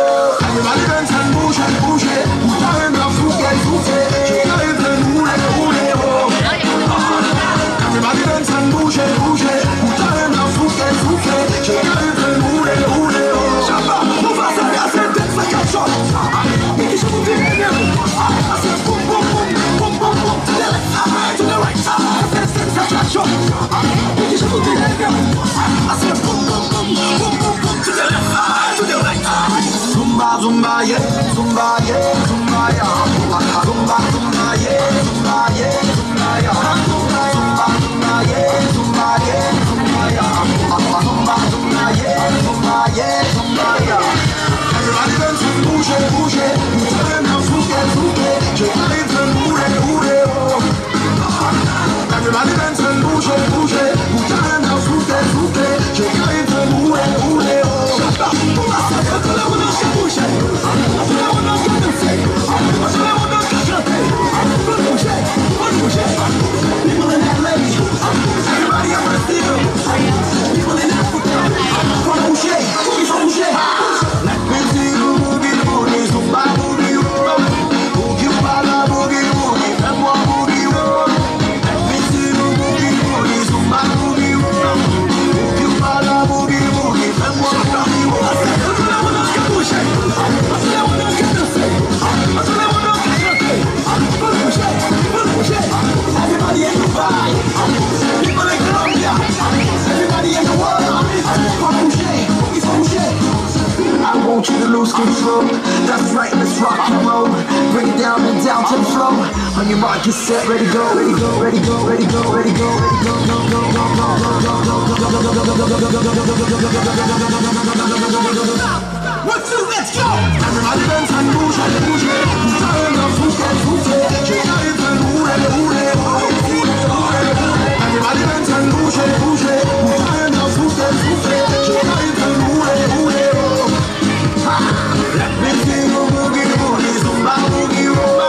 Everybody dance and bouge, bouge dans souffler, souffler. J'ai carré de rouler, rouler, oh. Everybody dance and bouge, bouge dans souffler, souffler. J'ai carré de rouler, rouler, oh. Chapa, on va se faire cette tête, ça cache chaud. Et qui je vous dis bien. I said boom, boom, boom, boom, boom, boom. To the left, to the right. Cette tête, ça cache chaud. Et qui je vous dis bien. I said boom, boom, boom, boom, boom, boom. To the left, to the right. Zumba, zumba, yeah, zumba, yeah, zumba, yeah. Zumba, zumba, yeah, zumba, yeah, zumba, yeah. Zumba, zumba, yeah, zumba, yeah, zumba, yeah. Zumba, zumba, yeah, zumba, yeah, zumba, yeah. Everybody dance and bouge, bouge, bouge dans souffle, souffle. J'ai arrive de rouler, rouler, oh. Everybody dance and bouge, bouge, bouge dans souffle, souffle. J'ai arrive de rouler, rouler, oh. People in LA, everybody up on steel. People in Africa, from Boucher, from Boucher. Let me see you boogie, boogie, zumba, boogie, roll. Boogie, bala, boogie, boogie, fais-moi boogie, roll. Let me see you boogie, boogie, zumba, boogie, roll. Boogie, bala, boogie, boogie, fais-moi boogie, roll. Everybody in Dubai, people in Colombia, everybody in the world. I want you to lose control. That's right, let's rock and roll. Bring it down and down to the floor. On your mark, get set, ready go, ready go, ready go, ready go, ready go, ready go, go, go, go, go, go. 1, 2, let's go! Everybody dance and bouge, bouge. Bouge dans souffle, souffle. J'ai carré de rouler, rouler, rouler. Everybody dance and bouge, bouge. Bouge dans souffle, souffle. J'ai carré de rouler, rouler, oh. Let me see you boogie, boogie, zumba, boogie, roll.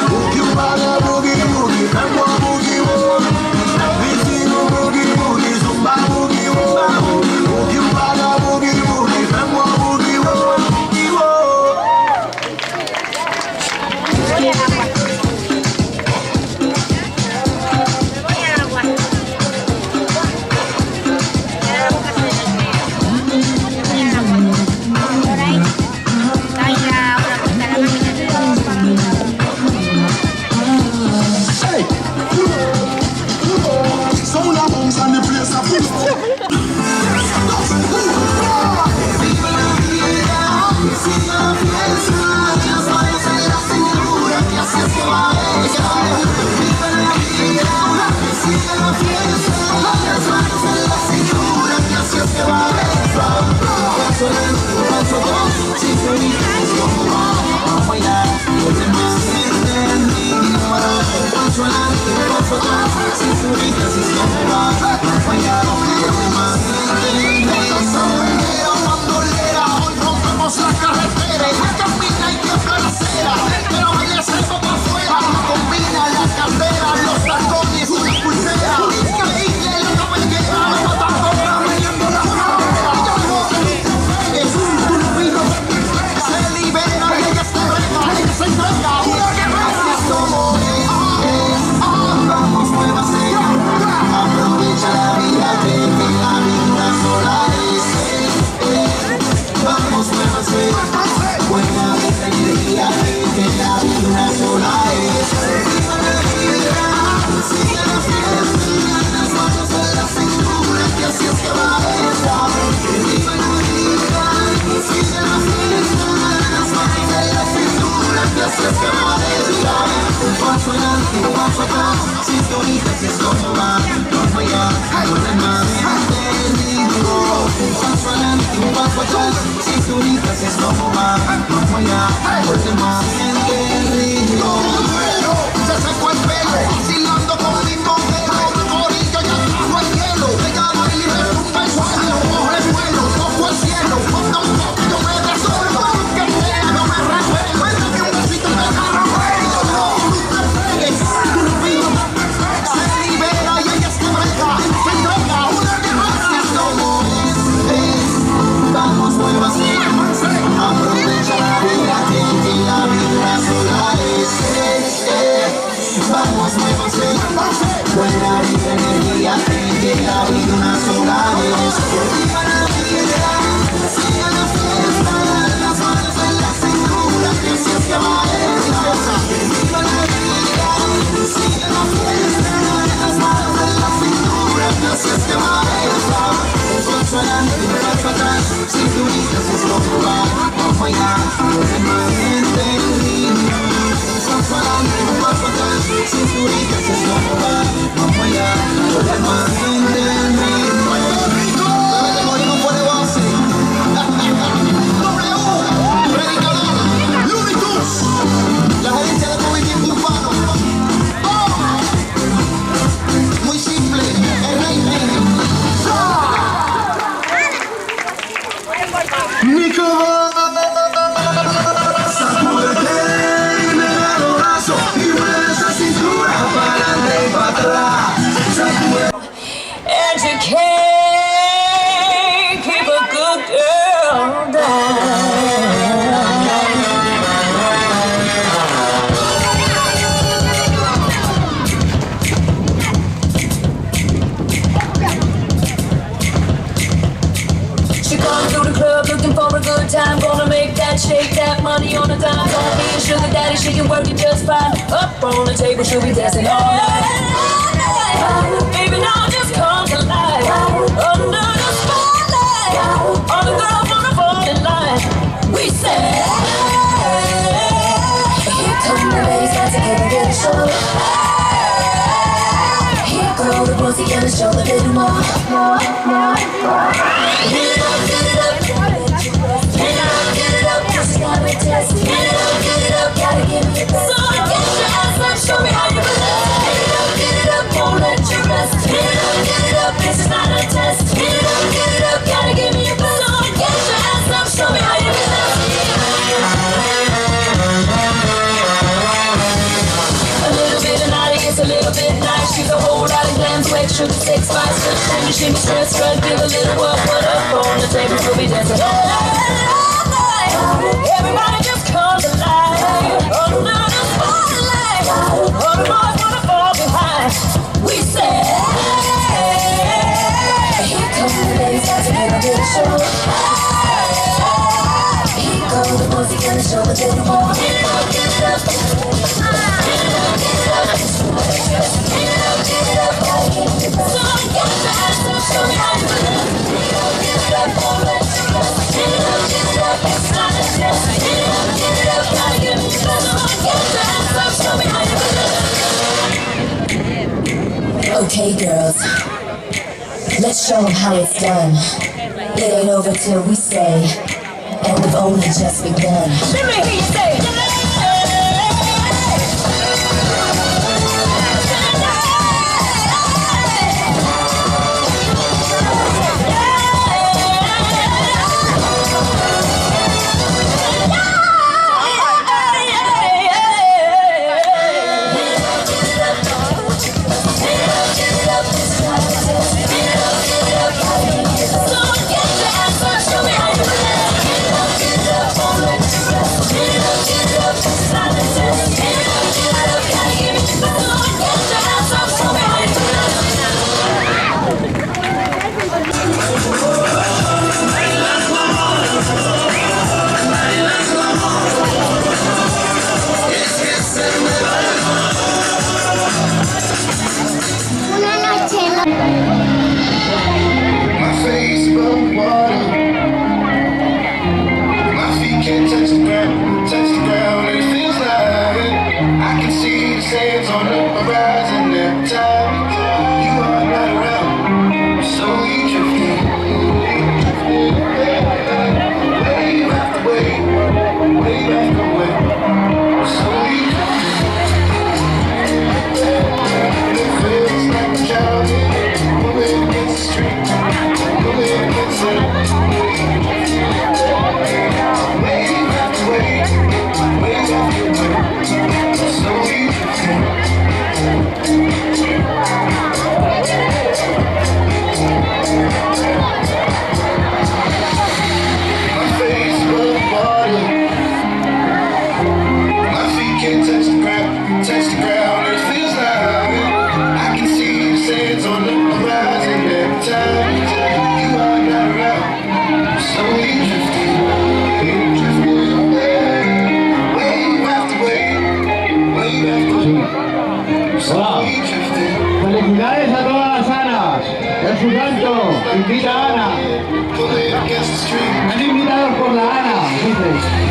Boogie, bala, boogie, boogie, fais-moi boogie, roll. Let me see you boogie, boogie, zumba, boogie, roll. Boogie, bala, boogie, boogie, fais-moi boogie, roll. Vamos, muévase, aprovecha. allá, permanente. Estás para mí, no vas a dar, cinturita se escapa, vamos allá, permanente. Puerto Rico, te morimos por el base. W, predicador, Looney Tunes, la gerencia del movimiento urbano. Muy simple, el rey. Nico, sacúdete y me da los brazos y mueve esa cintura para adelante y para atrás. And you can't keep a good girl down. She comes through the club looking for a good time. Gonna make that shake that money on a dime. Gonna be a sugar daddy, she can work it just fine. Up on the table, she'll be dancing all night. Baby, now just come to life. Under the spotlight, all the girls wanna fall in line. We say, here come the ladies, got to give it a show. Here go the bossy and the show a little more. Get it up, get it up. Get it up, cause you gotta test. Get it up, gotta give me your best. So get your ass up, show me how you believe. Get it up, won't let you rest. Get it up, this is not a test. Get it up, gotta give me your best. So get your ass up, show me how you believe. A little bit of naughty, it's a little bit nice. She's a whole lot of glam, sweat, sugar, sex, spice. Time to shimmy, stress, strut, give a little what up on the table, we'll be dancing all night. Everybody just come to life. Under the spotlight, all the boys wanna fall behind. We say, here come the ladies, got to give a bit of show. Here go the boys, they gonna show a little more. Get it up, get it up. Get it up, get it up. Get it up, get it up. Gotta give me your best. So get your ass up, show me how you believe. Get it up, won't let you rest. Get it up, it's not a test. Get it up, gotta give me your best. So get your ass up, show me how you believe. Okay, girls, let's show them how it's done. It ain't over till we say, and we've only just begun. Let me hear you say, Felicidades a todas las Anas. En su santo, invita a Ana. Han invitados por la Ana, dice.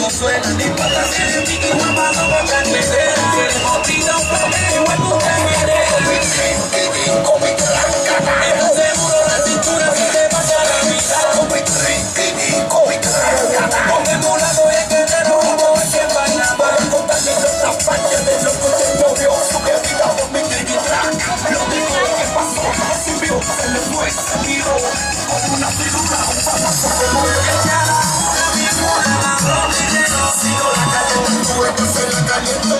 no suena ni para hacer mi mamá no va a carretera. Queremos un hueco con mi tranca. Seguro la cintura si te vas a la mitad. Con mi tranca. Con el mulado y el guerrero como es que bailaba. Contar mis otras partes de lo que se movió. Su querida con mi tranca. Lo digo que pasó, no subió, se le fue, se tiró. Con una figura, un pasazo de mueve que cara. Sigo la calle, tú se la caliento.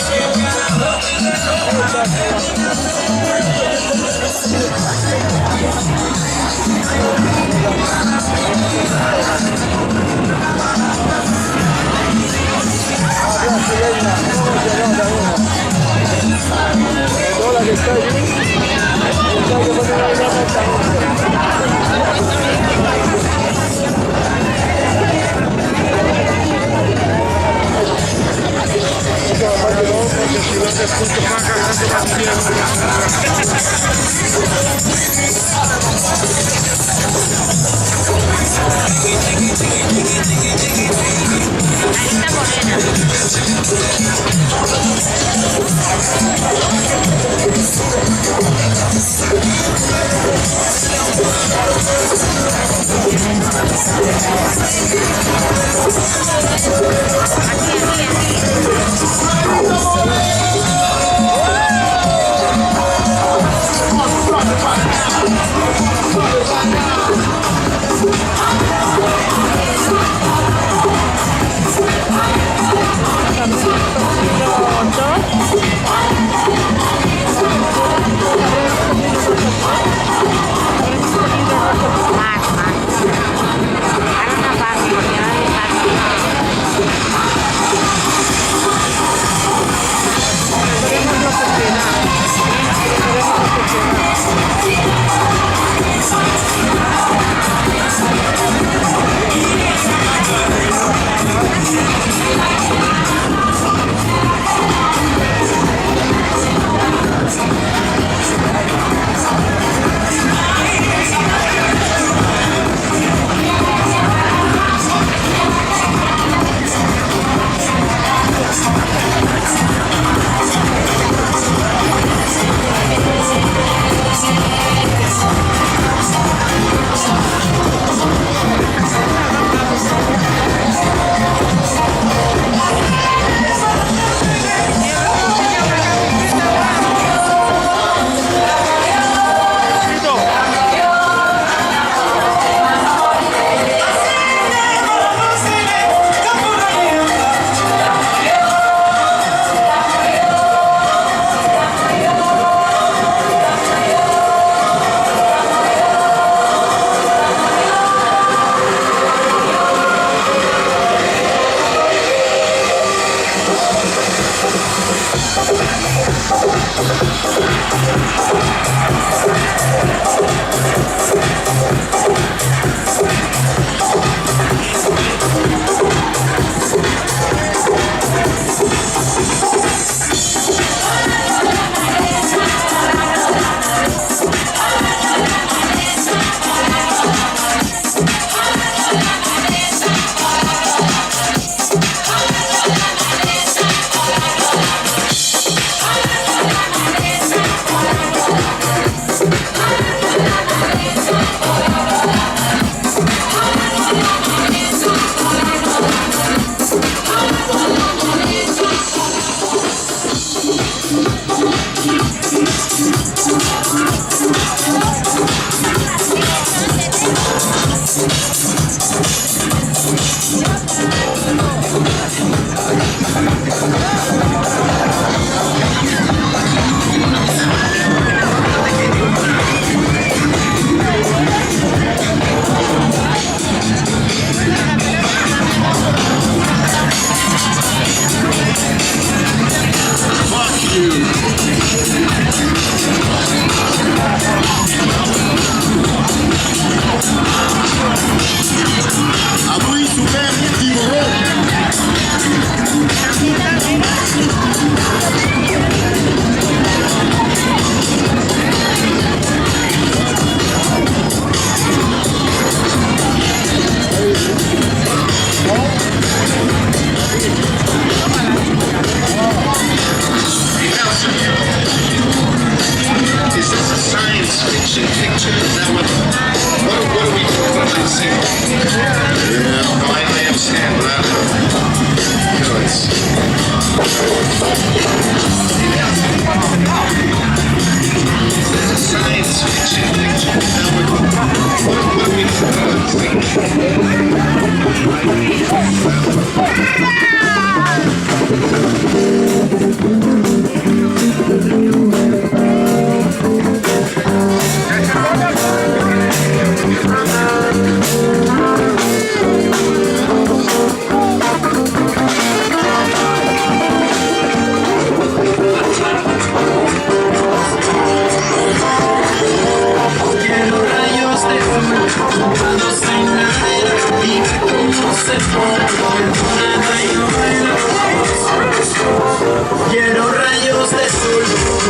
Quiero rayos de sol,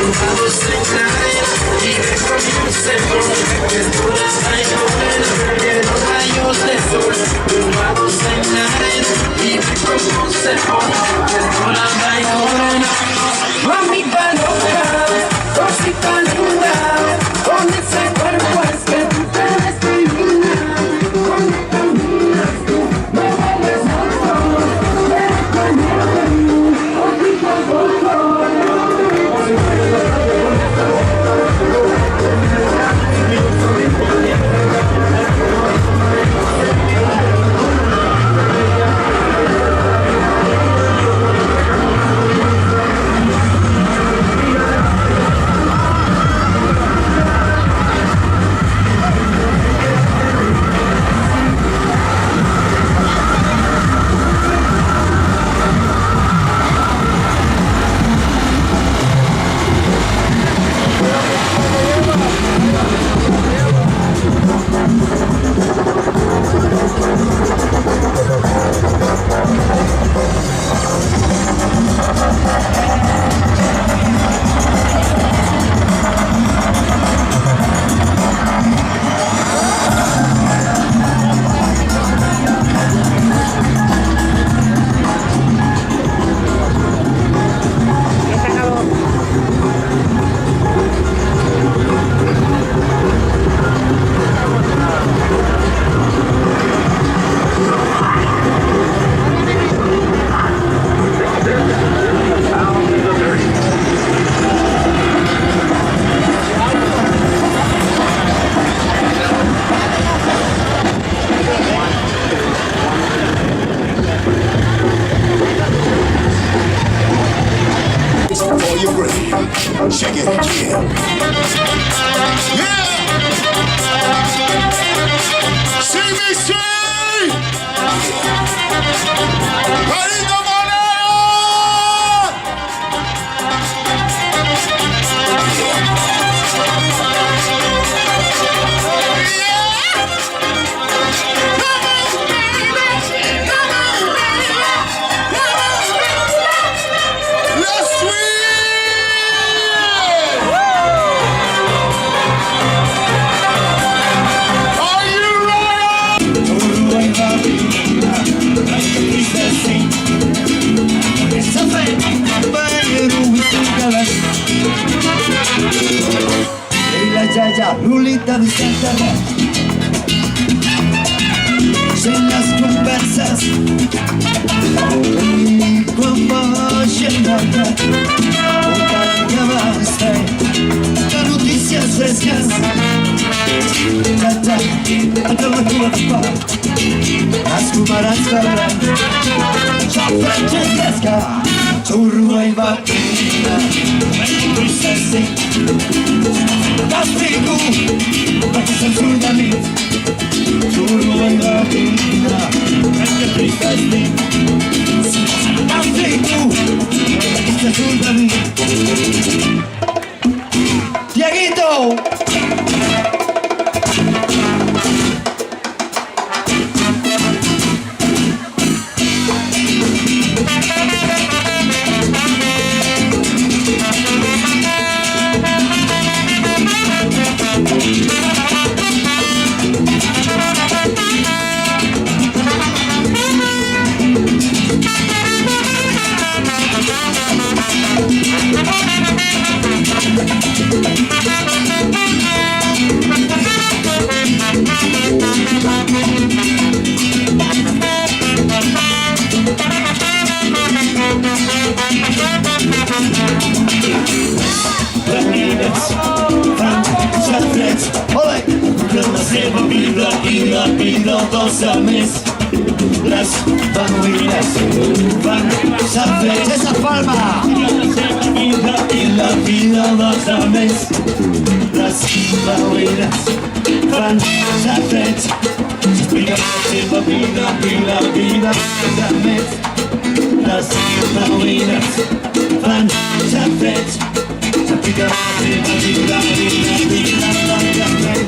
mojados en la arena, y me comience por texturas rayos. Quiero rayos de sol, mojados en la arena, y me comience por texturas rayos. Mami paloma, cosita linda, con ese cuerpo es que tú te ves divina. ¿Dónde caminas tú? Me vuelves loco, pero conmigo poquito a poco. For your brain, shake it, yeah. Yeah! See me say! Marito Moreno! Let's swing! Lulita de Santa en las conversas y como llenada otra basta de noticias frescas Tata, hasta la cuerpa las cumaras cabran chafra chesca churro y batina tristeza castigo para que se surda mi churro y batina tristeza castigo para que se surda mi Dieguito. Las familias van a saber esa palma y la vida vas a ver. Las familias van a saber la vida y la vida vas a ver. Las familias van a saber la vida y la vida vas a ver.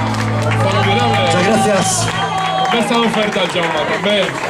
Muchas gracias. Questa offerta, Giamma, per me.